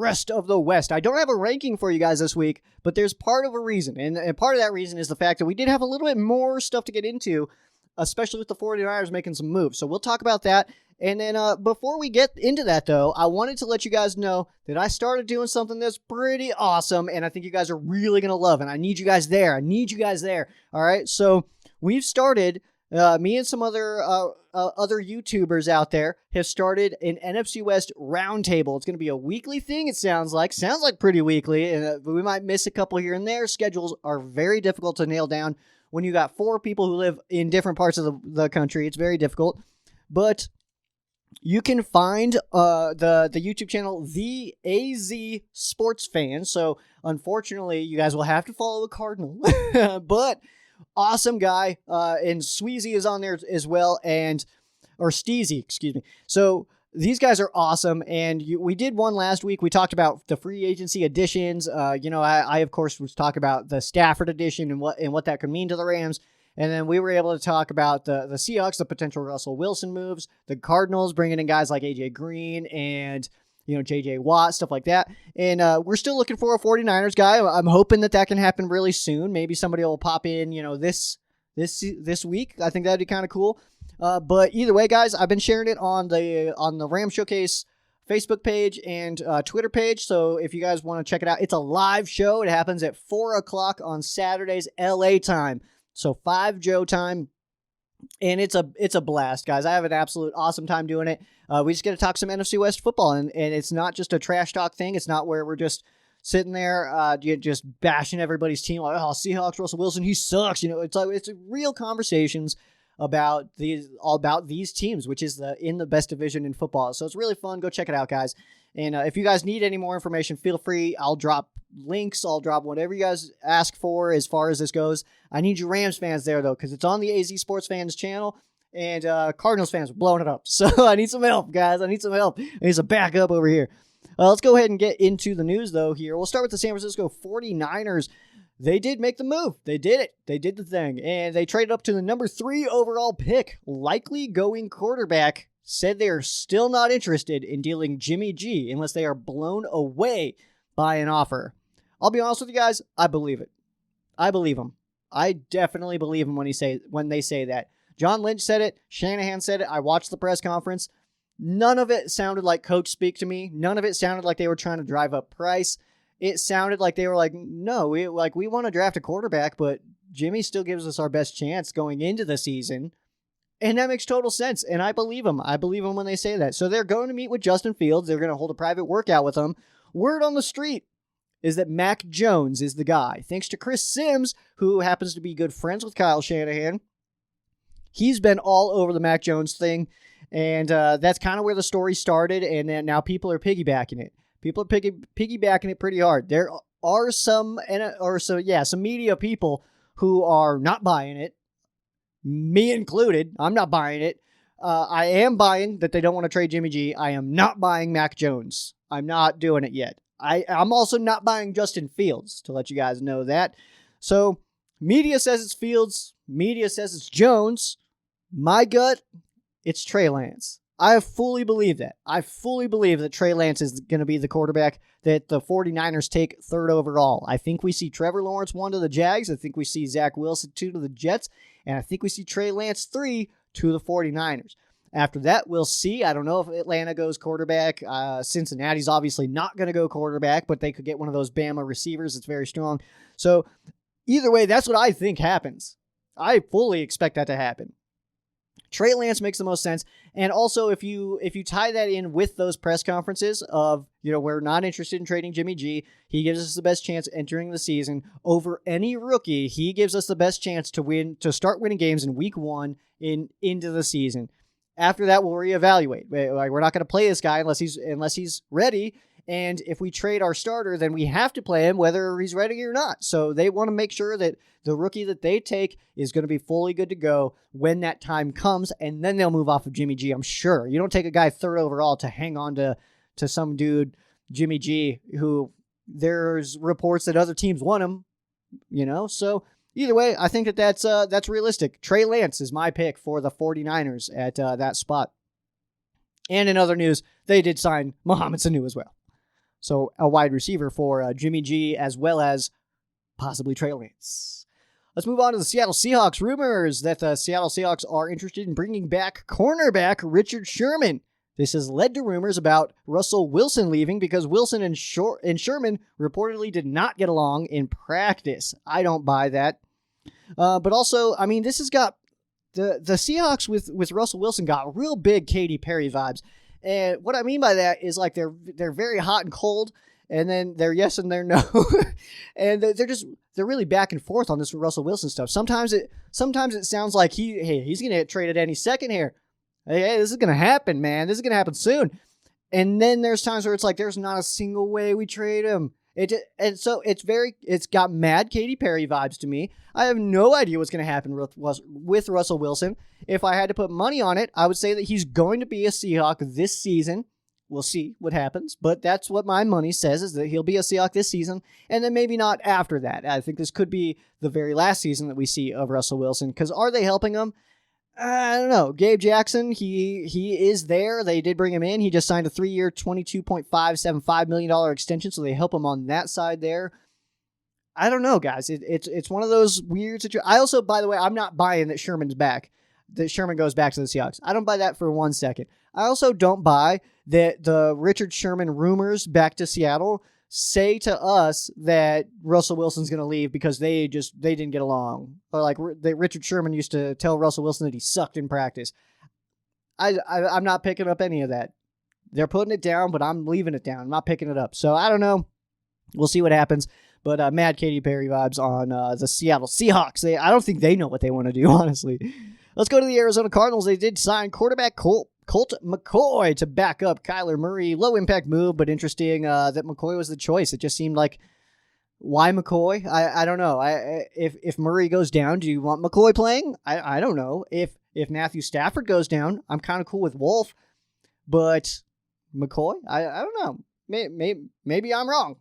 rest of the West. I don't have a ranking for you guys this week, but there's part of a reason. And part of that reason is the fact that we did have a little bit more stuff to get into, especially with the 49ers making some moves. So we'll talk about that. And then before we get into that, though, I wanted to let you guys know that I started doing something that's pretty awesome, and I think you guys are really going to love it. I need you guys there. All right? So we've started, me and some other YouTubers out there have started an NFC West roundtable. It's going to be a weekly thing, it sounds like. Sounds like pretty weekly, and we might miss a couple here and there. Schedules are very difficult to nail down. When you got 4 people who live in different parts of the country, it's very difficult. But you can find the YouTube channel, The AZ Sports Fan. So, unfortunately, you guys will have to follow a Cardinal. But, awesome guy. And Sweezy is on there as well. Or Steezy, excuse me. So, these guys are awesome. And we did one last week. We talked about the free agency additions. I of course, was talking about the Stafford addition and what that could mean to the Rams. And then we were able to talk about the Seahawks, the potential Russell Wilson moves, the Cardinals bringing in guys like A.J. Green and, J.J. Watt, stuff like that. And we're still looking for a 49ers guy. I'm hoping that can happen really soon. Maybe somebody will pop in, this week. I think that'd be kind of cool. But either way, guys, I've been sharing it on the Ram Showcase Facebook page and Twitter page. So if you guys want to check it out, it's a live show. It happens at 4:00 on Saturdays, LA time. So 5 Joe time, and it's a blast, guys. I have an absolute awesome time doing it. We just get to talk some NFC West football, and it's not just a trash talk thing. It's not where we're just sitting there just bashing everybody's team like, oh, Seahawks, Russell Wilson, he sucks. It's real conversations about these teams, which is in the best division in football. So it's really fun. Go check it out, guys. And if you guys need any more information, feel free. I'll drop links. I'll drop whatever you guys ask for as far as this goes. I need you Rams fans there, though, because it's on the AZ Sports Fans channel, and Cardinals fans are blowing it up. So I need some help, guys. I need some backup over here. Let's go ahead and get into the news, though, here. We'll start with the San Francisco 49ers. They did make the move. They did it. They did the thing. And they traded up to the number 3 overall pick, likely going quarterback. Said they are still not interested in dealing Jimmy G unless they are blown away by an offer. I'll be honest with you guys, I believe it. I believe them. I definitely believe them when they say that. John Lynch said it. Shanahan said it. I watched the press conference. None of it sounded like coach speak to me. None of it sounded like they were trying to drive up price. It sounded like they were like, no, we want to draft a quarterback, but Jimmy still gives us our best chance going into the season. And that makes total sense, and I believe them. I believe them when they say that. So they're going to meet with Justin Fields. They're going to hold a private workout with him. Word on the street is that Mac Jones is the guy. Thanks to Chris Sims, who happens to be good friends with Kyle Shanahan. He's been all over the Mac Jones thing, and that's kind of where the story started, and then now people are piggybacking it. People are piggybacking it pretty hard. There are some media people who are not buying it. Me included. I'm not buying it. I am buying that they don't want to trade Jimmy G. I am not buying Mac Jones. I'm not doing it yet. I'm also not buying Justin Fields, to let you guys know that. So, media says it's Fields. Media says it's Jones. My gut, it's Trey Lance. I fully believe that. I fully believe that Trey Lance is going to be the quarterback that the 49ers take 3rd overall. I think we see Trevor Lawrence 1 to the Jags. I think we see Zach Wilson 2 to the Jets. And I think we see Trey Lance 3 to the 49ers. After that, we'll see. I don't know if Atlanta goes quarterback. Cincinnati's obviously not going to go quarterback, but they could get one of those Bama receivers that's very strong. So either way, that's what I think happens. I fully expect that to happen. Trey Lance makes the most sense. And also, if you tie that in with those press conferences of, we're not interested in trading Jimmy G, he gives us the best chance entering the season over any rookie. He gives us the best chance to start winning games in week 1 into the season. After that, we'll reevaluate. We're not going to play this guy unless he's ready. And if we trade our starter, then we have to play him whether he's ready or not. So they want to make sure that the rookie that they take is going to be fully good to go when that time comes, and then they'll move off of Jimmy G, I'm sure. You don't take a guy 3rd overall to hang on to some dude, Jimmy G, who there's reports that other teams want him, So either way, I think that's realistic. Trey Lance is my pick for the 49ers at that spot. And in other news, they did sign Mohamed Sanu as well. So a wide receiver for Jimmy G as well as possibly Trey Lance. Let's move on to the Seattle Seahawks. Rumors that the Seattle Seahawks are interested in bringing back cornerback Richard Sherman. This has led to rumors about Russell Wilson leaving because Wilson and Sherman reportedly did not get along in practice. I don't buy that. But also, I mean, this has got the Seahawks with Russell Wilson got real big Katy Perry vibes. And what I mean by that is like they're very hot and cold, and then they're yes and they're no. And they're really back and forth on this Russell Wilson stuff. Sometimes it sounds like he's going to get traded any second here. Hey, this is going to happen, man. This is going to happen soon. And then there's times where it's like, there's not a single way we trade him. And so it's got mad Katy Perry vibes to me. I have no idea what's going to happen with Russell Wilson. If I had to put money on it, I would say that he's going to be a Seahawk this season. We'll see what happens, but that's what my money says, is that he'll be a Seahawk this season, and then maybe not after that. I think this could be the very last season that we see of Russell Wilson, because are they helping him? I don't know. Gabe Jackson, he is there. They did bring him in. He just signed a 3-year, $22.575 million extension, so they help him on that side there. I don't know, guys. It's one of those weird situations. I also, by the way, I'm not buying that Sherman goes back to the Seahawks. I don't buy that for 1 second. I also don't buy that the Richard Sherman rumors back to Seattle say to us that Russell Wilson's going to leave because they didn't get along. Or like Richard Sherman used to tell Russell Wilson that he sucked in practice. I'm not picking up any of that. They're putting it down, but I'm leaving it down. I'm not picking it up. So I don't know. We'll see what happens. But mad Katy Perry vibes on the Seattle Seahawks. I don't think they know what they want to do, honestly. Let's go to the Arizona Cardinals. They did sign quarterback Colt McCoy to back up Kyler Murray. Low impact move, but interesting that McCoy was the choice. It just seemed like, why McCoy? I don't know. If Murray goes down, do you want McCoy playing? I don't know. If Matthew Stafford goes down, I'm kind of cool with Wolf, but McCoy, I don't know. Maybe I'm wrong.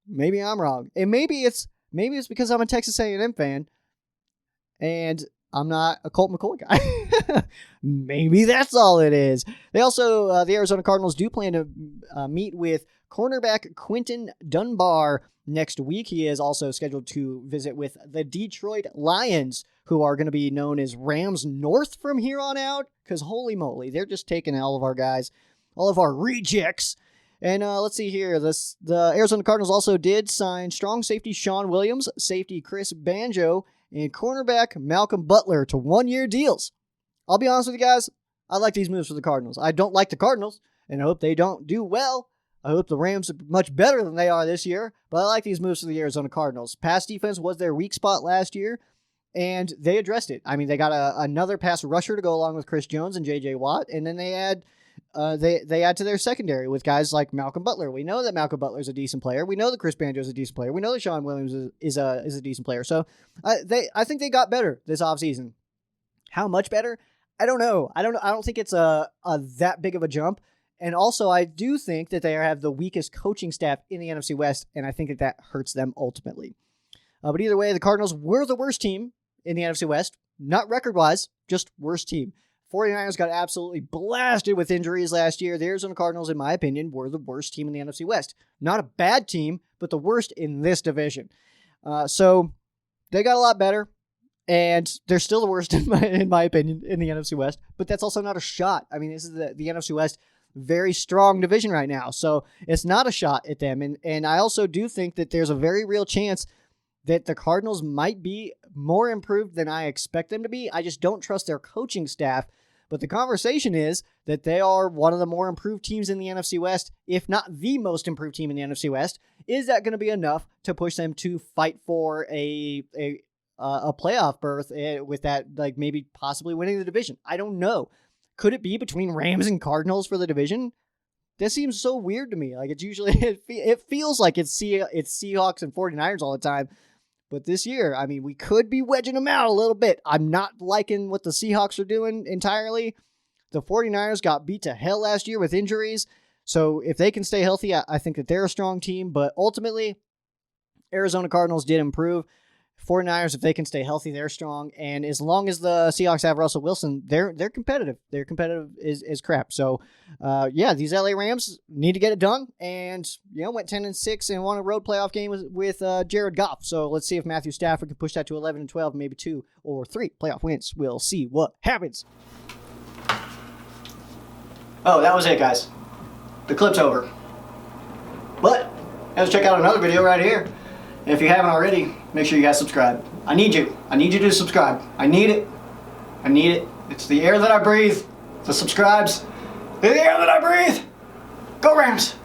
Maybe I'm wrong. And maybe it's because I'm a Texas A&M fan, and I'm not a Colt McCoy guy. Maybe that's all it is. They also, the Arizona Cardinals do plan to meet with cornerback Quinton Dunbar next week. He is also scheduled to visit with the Detroit Lions, who are going to be known as Rams North from here on out, because holy moly, they're just taking all of our guys, all of our rejects. And let's see here. The Arizona Cardinals also did sign strong safety Sean Williams, safety Chris Banjo, and cornerback Malcolm Butler to 1-year deals. I'll be honest with you guys, I like these moves for the Cardinals. I don't like the Cardinals, and I hope they don't do well. I hope the Rams are much better than they are this year, but I like these moves for the Arizona Cardinals. Pass defense was their weak spot last year, and they addressed it. I mean, they got another pass rusher to go along with Chris Jones and J.J. Watt, and then they add to their secondary with guys like Malcolm Butler. We know that Malcolm Butler is a decent player. We know that Chris Banjo is a decent player. We know that Sean Williams is a decent player. So I think they got better this offseason. How much better? I don't know. I don't think it's a that big of a jump. And also, I do think that they have the weakest coaching staff in the NFC West, and I think that hurts them ultimately. But either way, the Cardinals were the worst team in the NFC West. Not record-wise, just worst team. 49ers got absolutely blasted with injuries last year. The Arizona Cardinals, in my opinion, were the worst team in the NFC West. Not a bad team, but the worst in this division. So they got a lot better, and they're still the worst, in my opinion, in the NFC West. But that's also not a shot. I mean, this is the NFC West, very strong division right now. So it's not a shot at them. And I also do think that there's a very real chance that the Cardinals might be more improved than I expect them to be. I just don't trust their coaching staff. But the conversation is that they are one of the more improved teams in the NFC West, if not the most improved team in the NFC West. Is that going to be enough to push them to fight for a playoff berth with that, like maybe possibly winning the division? I don't know. Could it be between Rams and Cardinals for the division? That seems so weird to me. Like it's usually, it feels like it's Seahawks and 49ers all the time. But this year, I mean, we could be wedging them out a little bit. I'm not liking what the Seahawks are doing entirely. The 49ers got beat to hell last year with injuries. So if they can stay healthy, I think that they're a strong team. But ultimately, Arizona Cardinals did improve. 49ers, if they can stay healthy, they're strong. And as long as the Seahawks have Russell Wilson, they're competitive. They're competitive is crap. So, these LA Rams need to get it done. And, went 10-6 and won a road playoff game with Jared Goff. So let's see if Matthew Stafford can push that to 11-12, maybe 2 or 3 playoff wins. We'll see what happens. Oh, that was it, guys. The clip's over. But let's check out another video right here. And if you haven't already, make sure you guys subscribe. I need you. I need you to subscribe. I need it. I need it. It's the air that I breathe. The subscribes. The air that I breathe. Go Rams.